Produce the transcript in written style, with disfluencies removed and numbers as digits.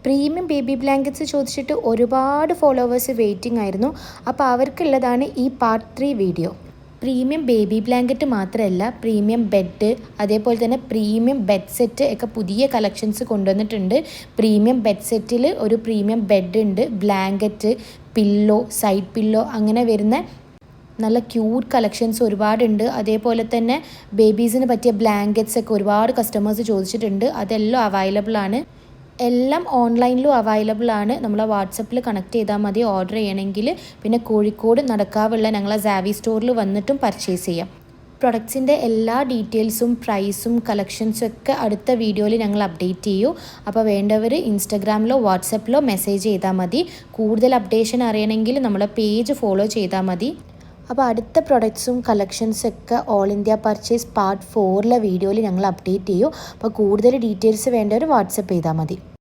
Premium baby blankets ചോദിച്ചിട്ട് ഒരുപാട് followers waiting ആയിരുന്നു. അപ്പോൾ അവർക്കുള്ളതാണ് ഈ part 3 video. Premium baby blanket മാത്രമല്ല, പ്രീമിയം ബെഡ്, അതേപോലെ തന്നെ പ്രീമിയം ബെഡ് സെറ്റ് ഒക്കെ പുതിയ കളക്ഷൻസ് കൊണ്ടുവന്നിട്ടുണ്ട്. പ്രീമിയം ബെഡ് സെറ്റിൽ ഒരു പ്രീമിയം ബെഡ് ഉണ്ട്, ബ്ലാങ്കറ്റ്, പില്ലോ, സൈഡ് പില്ലോ, അങ്ങനെ വരുന്ന നല്ല ക്യൂട്ട് കളക്ഷൻസ് ഒരുപാടുണ്ട്. അതേപോലെ തന്നെ ബേബീസിന് പറ്റിയ ബ്ലാങ്കറ്റ്സ് ഒക്കെ ഒരുപാട് കസ്റ്റമേഴ്സ് ചോദിച്ചിട്ടുണ്ട്. അതെല്ലാം അവൈലബിൾ ആണ്. എല്ലാം ഓൺലൈനിലും അവൈലബിൾ ആണ്. നമ്മളെ വാട്സപ്പിൽ കണക്ട് ചെയ്താൽ മതി ഓർഡർ ചെയ്യണമെങ്കിൽ. പിന്നെ കോഴിക്കോട് നടക്കാവുള്ള ഞങ്ങളെ സാവി സ്റ്റോറിൽ വന്നിട്ടും പർച്ചേസ് ചെയ്യാം. പ്രൊഡക്ട്സിൻ്റെ എല്ലാ ഡീറ്റെയിൽസും പ്രൈസും കളക്ഷൻസും ഒക്കെ അടുത്ത വീഡിയോയിൽ ഞങ്ങൾ അപ്ഡേറ്റ് ചെയ്യൂ. അപ്പോൾ വേണ്ടവർ ഇൻസ്റ്റഗ്രാമിലോ വാട്സപ്പിലോ മെസ്സേജ് ചെയ്താൽ മതി. കൂടുതൽ അപ്ഡേഷൻ അറിയണമെങ്കിൽ നമ്മളെ പേജ് ഫോളോ ചെയ്താൽ മതി. അപ്പോൾ അടുത്ത പ്രൊഡക്ട്സും കളക്ഷൻസൊക്കെ ഓൾ ഇന്ത്യ പർച്ചേസ് പാർട്ട് 4 വീഡിയോയിൽ ഞങ്ങൾ അപ്ഡേറ്റ് ചെയ്യും. അപ്പോൾ കൂടുതൽ ഡീറ്റെയിൽസ് വേണ്ടവർ വാട്സപ്പ് ചെയ്താൽ മതി.